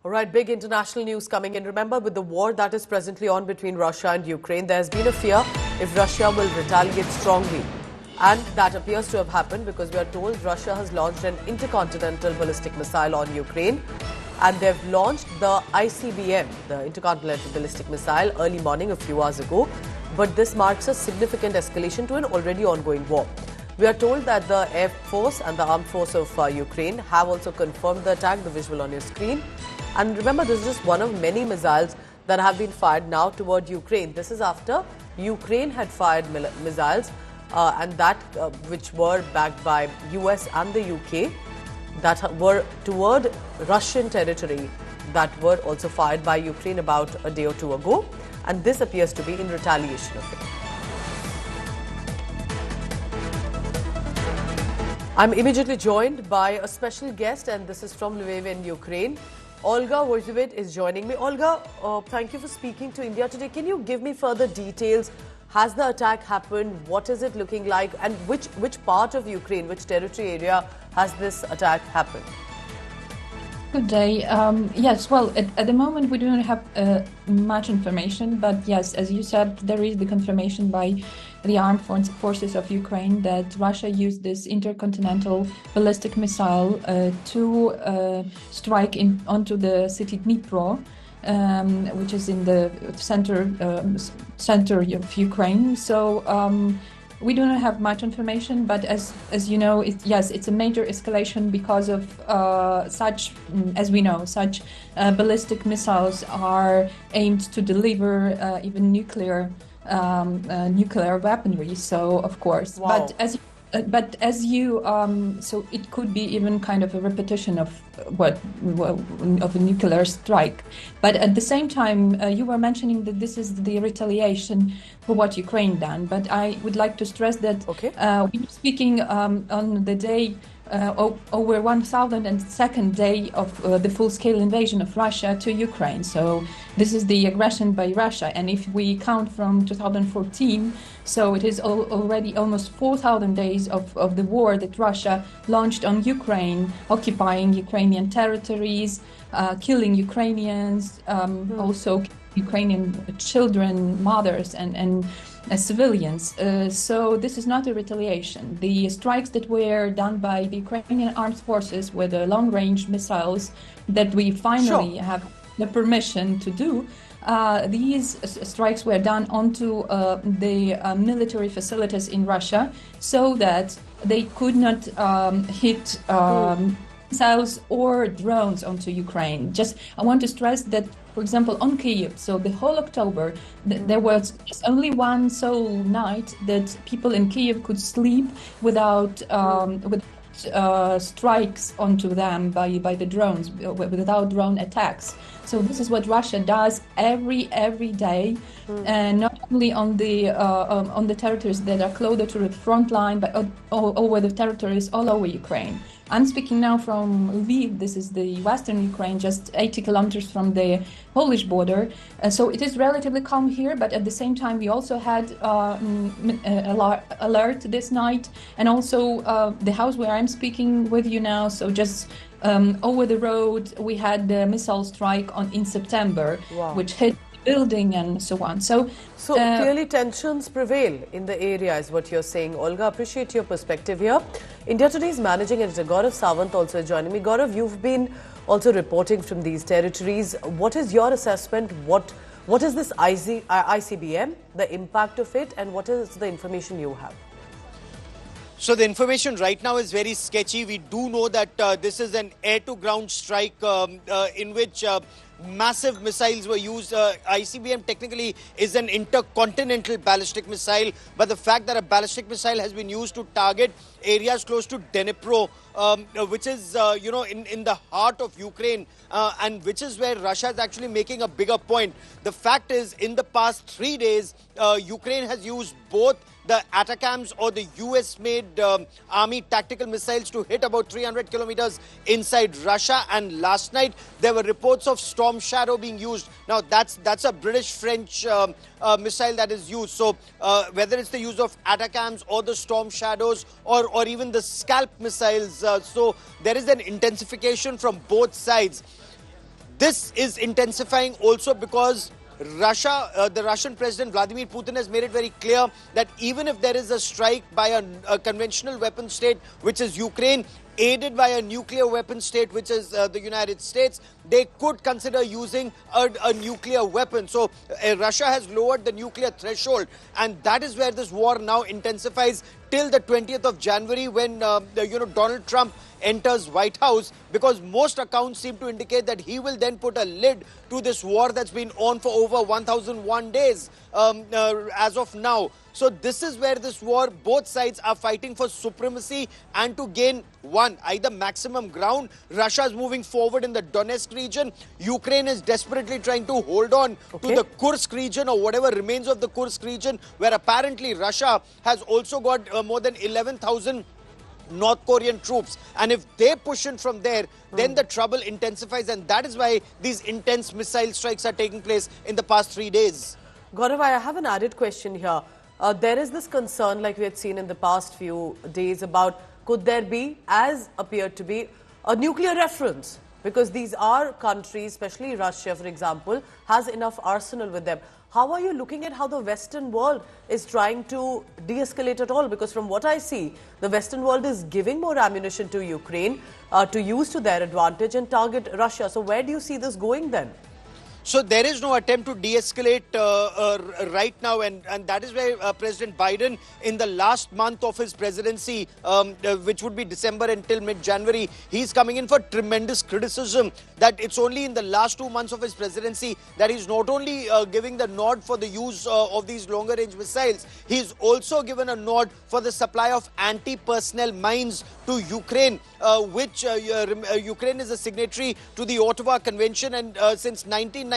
All right, big international news coming in. Remember, with the war that is presently on between Russia and Ukraine, there has been a fear if Russia will retaliate strongly. And that appears to have happened because we are told Russia has launched an intercontinental ballistic missile on Ukraine. And they've launched the ICBM, the intercontinental ballistic missile, early morning a few hours ago. But this marks a significant escalation to an already ongoing war. We are told that the Air Force and the Armed Force of Ukraine have also confirmed the attack, the visual on your screen. And remember, this is just one of many missiles that have been fired now toward Ukraine. This is after Ukraine had fired missiles and that which were backed by US and the UK that were toward Russian territory that were also fired by Ukraine about a day or two ago. And this appears to be in retaliation of it. I'm immediately joined by a special guest, and this is from Lviv in Ukraine. Olga Voizovit is joining me. Olga, thank you for speaking to India Today. Can you give me further details? Has the attack happened? What is it looking like? And which part of Ukraine, which territory area has this attack happened? Good day. Yes, well, at the moment we don't have much information, but yes, as you said, there is the confirmation by the armed forces of Ukraine that Russia used this intercontinental ballistic missile to strike onto the city Dnipro, which is in the center of Ukraine. So we do not have much information, but as you know, it's a major escalation because of such ballistic missiles are aimed to deliver even nuclear weaponry. So of course, wow. So it could be even kind of a repetition of of a nuclear strike. But at the same time, you were mentioning that this is the retaliation for what Ukraine done. But I would like to stress that we were speaking on the day over 1,002nd day of the full-scale invasion of Russia to Ukraine. So this is the aggression by Russia. And if we count from 2014, so it is already almost 4,000 days of the war that Russia launched on Ukraine, occupying Ukrainian territories, killing Ukrainians, also Ukrainian children, mothers, and civilians. So this is not a retaliation. The strikes that were done by the Ukrainian armed forces with the long-range missiles that we finally have the permission to do, these strikes were done onto the military facilities in Russia so that they could not hit missiles or drones onto Ukraine. Just I want to stress that, for example, on Kyiv, so the whole October, there was only one sole night that people in Kyiv could sleep without strikes onto them by the drones, without drone attacks. So this is what Russia does every day, and not only on the territories that are closer to the front line, but over the territories all over Ukraine. I'm speaking now from Lviv. This is the western Ukraine, just 80 kilometers from the Polish border. So it is relatively calm here, but at the same time, we also had alert this night. And also the house where I'm speaking with you now, so just over the road, we had the missile strike in September, which hit building and so on. So clearly tensions prevail in the area is what you're saying. Olga, appreciate your perspective here. India Today's managing editor Gaurav Sawant also joining me. Gaurav, you've been also reporting from these territories. What is your assessment? What is this ICBM, the impact of it, and what is the information you have? So the information right now is very sketchy. We do know that this is an air-to-ground strike in which massive missiles were used. ICBM technically is an intercontinental ballistic missile, but the fact that a ballistic missile has been used to target areas close to Dnipro, which is, in the heart of Ukraine, and which is where Russia is actually making a bigger point. The fact is, in the past 3 days, Ukraine has used both the ATACMS or the US-made army tactical missiles to hit about 300 kilometers inside Russia. And last night, there were reports of Storm Shadow being used. Now, that's a British-French missile that is used. So whether it's the use of ATACMS or the Storm Shadows or even the Scalp missiles, so there is an intensification from both sides. This is intensifying also because the Russian President Vladimir Putin has made it very clear that even if there is a strike by a conventional weapon state, which is Ukraine, aided by a nuclear weapon state, which is the United States, they could consider using a nuclear weapon. So Russia has lowered the nuclear threshold, and that is where this war now intensifies till the 20th of January when Donald Trump enters White House, because most accounts seem to indicate that he will then put a lid to this war that's been on for over 1001 days as of now. So this is where this war, both sides are fighting for supremacy and to gain either maximum ground. Russia is moving forward in the Donetsk region. Ukraine is desperately trying to hold on to the Kursk region, or whatever remains of the Kursk region, where apparently Russia has also got more than 11,000 North Korean troops. And if they push in from there, then the trouble intensifies. And that is why these intense missile strikes are taking place in the past 3 days. Gaurav, I have an added question here. There is this concern, like we had seen in the past few days, about could there be, as appeared to be, a nuclear reference? Because these are countries, especially Russia, for example, has enough arsenal with them. How are you looking at how the Western world is trying to de-escalate at all? Because from what I see, the Western world is giving more ammunition to Ukraine to use to their advantage and target Russia. So where do you see this going then? So there is no attempt to de-escalate right now, and that is where President Biden, in the last month of his presidency, which would be December until mid-January, he's coming in for tremendous criticism that it's only in the last 2 months of his presidency that he's not only giving the nod for the use of these longer-range missiles, he's also given a nod for the supply of anti-personnel mines to Ukraine, which Ukraine is a signatory to the Ottawa Convention, and since 1992,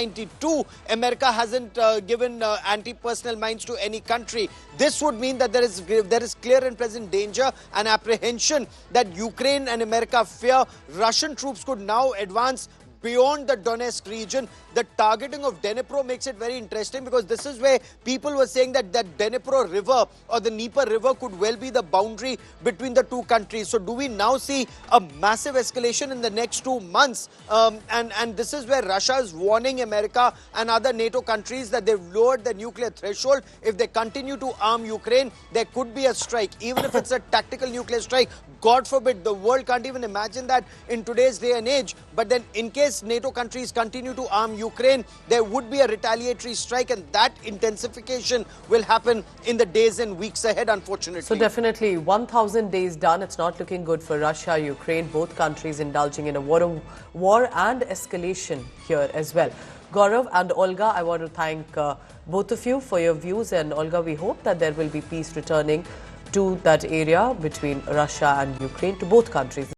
America hasn't given anti-personnel mines to any country. This would mean that there is clear and present danger and apprehension that Ukraine and America fear Russian troops could now advance beyond the Donetsk region. The targeting of Dnipro makes it very interesting, because this is where people were saying that Dnipro River or the Dnieper River could well be the boundary between the two countries. So do we now see a massive escalation in the next 2 months? And this is where Russia is warning America and other NATO countries that they've lowered the nuclear threshold. If they continue to arm Ukraine, there could be a strike, even if it's a tactical nuclear strike. God forbid, the world can't even imagine that in today's day and age. But then in case NATO countries continue to arm Ukraine, there would be a retaliatory strike, and that intensification will happen in the days and weeks ahead, unfortunately. So definitely 1,000 days done. It's not looking good for Russia, Ukraine, both countries indulging in a war and escalation here as well. Gaurav and Olga, I want to thank both of you for your views. And Olga, we hope that there will be peace returning to that area between Russia and Ukraine, to both countries.